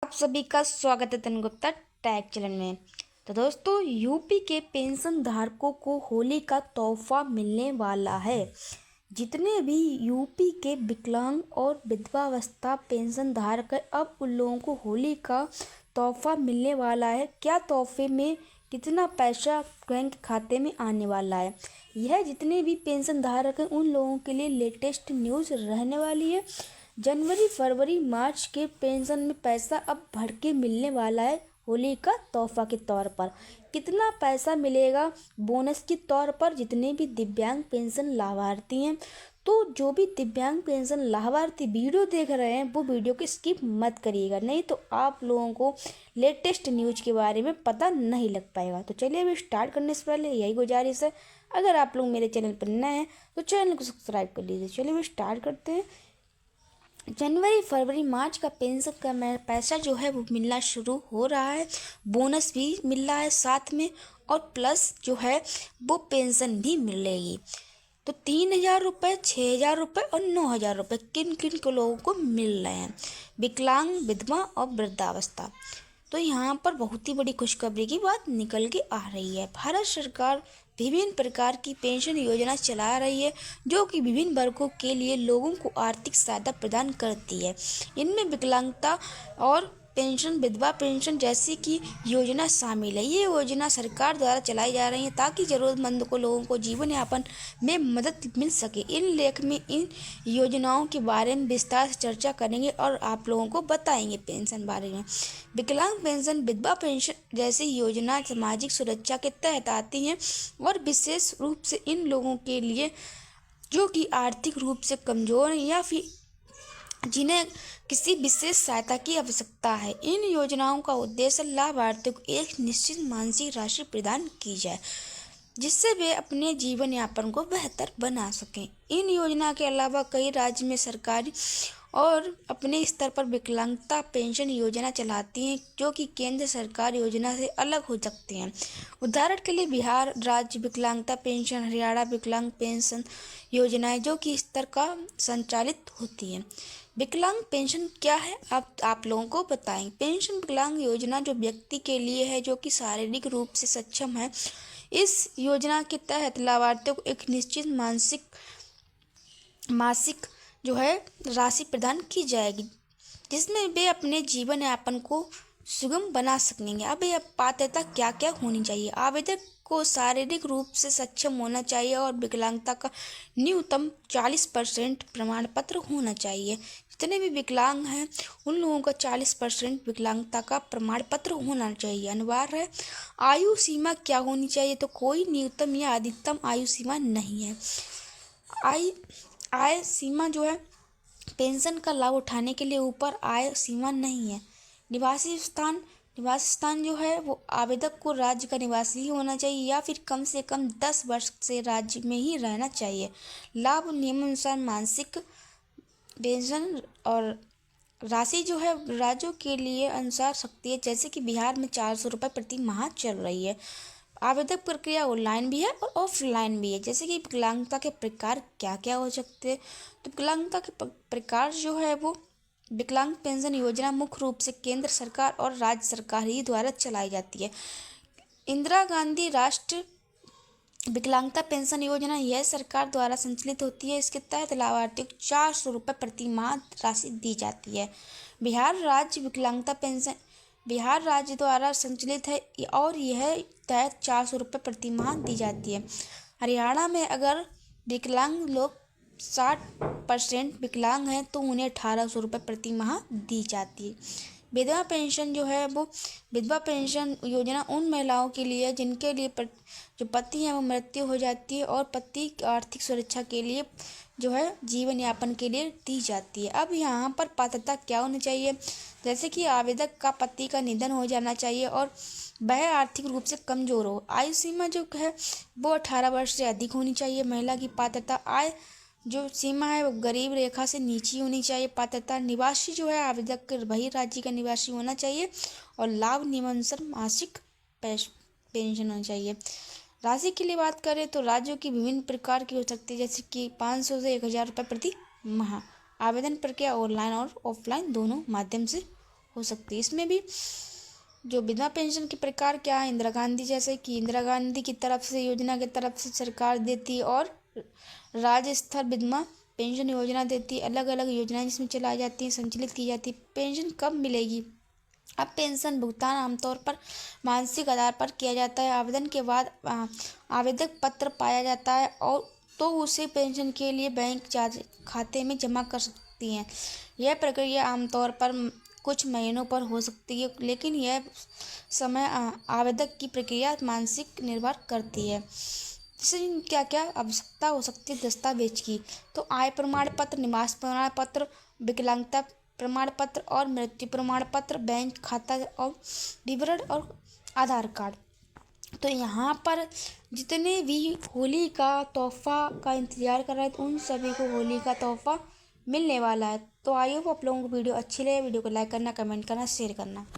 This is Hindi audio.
आप सभी का स्वागत है तनु गुप्ता टैग चैनल में। तो दोस्तों, यूपी के पेंशन धारकों को होली का तोहफा मिलने वाला है। जितने भी यूपी के विकलांग और विधवावस्था पेंशन धारक है, अब उन लोगों को होली का तोहफा मिलने वाला है। क्या तोहफे में कितना पैसा बैंक खाते में आने वाला है, यह जितने भी पेंशन धारक हैं उन लोगों के लिए लेटेस्ट न्यूज़ रहने वाली है। जनवरी, फरवरी, मार्च के पेंशन में पैसा अब बढ़ के मिलने वाला है होली का तोहफा के तौर पर। कितना पैसा मिलेगा बोनस के तौर पर जितने भी दिव्यांग पेंशन लाभार्थी हैं। तो जो भी दिव्यांग पेंशन लाभार्थी वीडियो देख रहे हैं वो वीडियो को स्किप मत करिएगा, नहीं तो आप लोगों को लेटेस्ट न्यूज के बारे में पता नहीं लग पाएगा। तो चलिए अभी स्टार्ट करने से पहले यही गुजारिश है, अगर आप लोग मेरे चैनल पर नए हैं तो चैनल को सब्सक्राइब कर लीजिए। चलिए अभी स्टार्ट करते हैं। जनवरी, फरवरी, मार्च का पेंशन का पैसा जो है वो मिलना शुरू हो रहा है। बोनस भी मिल रहा है साथ में, और प्लस जो है वो पेंशन भी मिलेगी। तो 3,000 रुपये, 6,000 रुपये और 9,000 रुपये किन किन को लोगों को मिल रहे हैं, विकलांग, विधवा और वृद्धावस्था। तो यहाँ पर बहुत ही बड़ी खुशखबरी की बात निकल के आ रही है। भारत सरकार विभिन्न प्रकार की पेंशन योजना चला रही है जो कि विभिन्न वर्गों के लिए लोगों को आर्थिक सहायता प्रदान करती है। इनमें विकलांगता और पेंशन, विधवा पेंशन जैसी की योजना शामिल है। ये योजना सरकार द्वारा चलाई जा रही है ताकि जरूरतमंद को लोगों को जीवन यापन में मदद मिल सके। इन लेख में इन योजनाओं के बारे में विस्तार से चर्चा करेंगे और आप लोगों को बताएंगे पेंशन बारे में। विकलांग पेंशन, विधवा पेंशन जैसी योजना सामाजिक सुरक्षा के तहत आती हैं और विशेष रूप से इन लोगों के लिए जो कि आर्थिक रूप से कमजोर हैं या फिर जिन्हें किसी विशेष सहायता की आवश्यकता है। इन योजनाओं का उद्देश्य लाभार्थियों को एक निश्चित मासिक राशि प्रदान की जाए जिससे वे अपने जीवन यापन को बेहतर बना सकें। इन योजना के अलावा कई राज्य में सरकारी और अपने स्तर पर विकलांगता पेंशन योजना चलाती हैं जो कि केंद्र सरकार योजना से अलग हो सकती हैं। उदाहरण के लिए बिहार राज्य विकलांगता पेंशन, हरियाणा विकलांग पेंशन योजनाएं जो कि स्तर का संचालित होती हैं। विकलांग पेंशन क्या है आप लोगों को बताएं। पेंशन विकलांग योजना जो व्यक्ति के लिए है जो कि शारीरिक रूप से सक्षम है। इस योजना के तहत लाभार्थियों को एक निश्चित मासिक जो है राशि प्रदान की जाएगी जिसमें वे अपने जीवन यापन को सुगम बना सकेंगे। अब यह पात्रता क्या क्या होनी चाहिए। आवेदक को शारीरिक रूप से सक्षम होना चाहिए और विकलांगता का न्यूनतम 40% प्रमाण पत्र होना चाहिए। जितने भी विकलांग हैं उन लोगों का 40% विकलांगता का प्रमाण पत्र होना चाहिए, अनिवार्य है। आयु सीमा क्या होनी चाहिए, तो कोई न्यूनतम या अधिकतम आयु सीमा नहीं है। आय सीमा जो है पेंशन का लाभ उठाने के लिए ऊपर आय सीमा नहीं है। निवासी स्थान जो है वो आवेदक को राज्य का निवासी ही होना चाहिए या फिर कम से कम 10 वर्ष से राज्य में ही रहना चाहिए। लाभ नियमानुसार मासिक पेंशन और राशि जो है राज्यों के लिए अनुसार सकती है, जैसे कि बिहार में 400 रुपये प्रति माह चल रही है। आवेदक प्रक्रिया ऑनलाइन भी है और ऑफलाइन भी है। जैसे कि विकलांगता के प्रकार क्या क्या हो सकते हैं, तो विकलांगता के प्रकार जो है वो विकलांग पेंशन योजना मुख्य रूप से केंद्र सरकार और राज्य सरकार ही द्वारा चलाई जाती है। इंदिरा गांधी राष्ट्रीय विकलांगता पेंशन योजना यह सरकार द्वारा संचालित होती है। इसके तहत लाभार्थियों को 400 रुपये प्रति माह राशि दी जाती है। बिहार राज्य विकलांगता पेंशन बिहार राज्य द्वारा संचालित है और यह तहत 400 रुपये प्रति माह दी जाती है। हरियाणा में अगर विकलांग लोग 60% विकलांग हैं तो उन्हें 1,800 रुपये प्रति माह दी जाती है। विधवा पेंशन जो है वो विधवा पेंशन योजना उन महिलाओं के लिए जिनके लिए जो पति हैं वो मृत्यु हो जाती है और पति की आर्थिक सुरक्षा के लिए जो है जीवन यापन के लिए दी जाती है। अब यहाँ पर पात्रता क्या होनी चाहिए, जैसे कि आवेदक का पति का निधन हो जाना चाहिए और वह आर्थिक रूप से कमजोर हो। आयु सीमा जो है वो 18 वर्ष से अधिक होनी चाहिए। महिला की पात्रता आय जो सीमा है वो गरीब रेखा से नीचे होनी चाहिए। पात्रता निवासी जो है आवेदक वही राज्य का निवासी होना चाहिए और लाभ नियमानुसार मासिक पेंशन होनी चाहिए। राशि के लिए बात करें तो राज्यों की विभिन्न प्रकार की हो सकती है, जैसे कि 500 से 1,000 रुपये प्रति माह। आवेदन प्रक्रिया ऑनलाइन और ऑफलाइन दोनों माध्यम से हो सकती है। इसमें भी जो विधवा पेंशन के प्रकार क्या है, इंदिरा गांधी, जैसे कि इंदिरा गांधी की तरफ से योजना की तरफ से सरकार देती है, और राज्य स्तर विधवा पेंशन योजना देती है। अलग अलग योजनाएं जिसमें चलाई जाती हैं, संचालित की जाती है। पेंशन कब मिलेगी? अब पेंशन भुगतान आमतौर पर मासिक आधार पर किया जाता है। आवेदन के बाद आवेदक पत्र पाया जाता है और तो उसे पेंशन के लिए बैंक खाते में जमा कर सकती हैं। यह प्रक्रिया आमतौर पर कुछ महीनों पर हो सकती है, लेकिन यह समय आवेदक की प्रक्रिया मानसिक निर्भर करती है। जैसे क्या क्या आवश्यकता हो सकती है दस्तावेज की, तो आय प्रमाण पत्र, निवास प्रमाण पत्र, विकलांगता प्रमाण पत्र और मृत्यु प्रमाण पत्र, बैंक खाता और विवरण और आधार कार्ड। तो यहाँ पर जितने भी होली का तोहफा का इंतजार कर रहे थे उन सभी को होली का तोहफा मिलने वाला है। तो आई होप आप लोगों को वीडियो अच्छी लगे। वीडियो को लाइक करना, कमेंट करना, शेयर करना।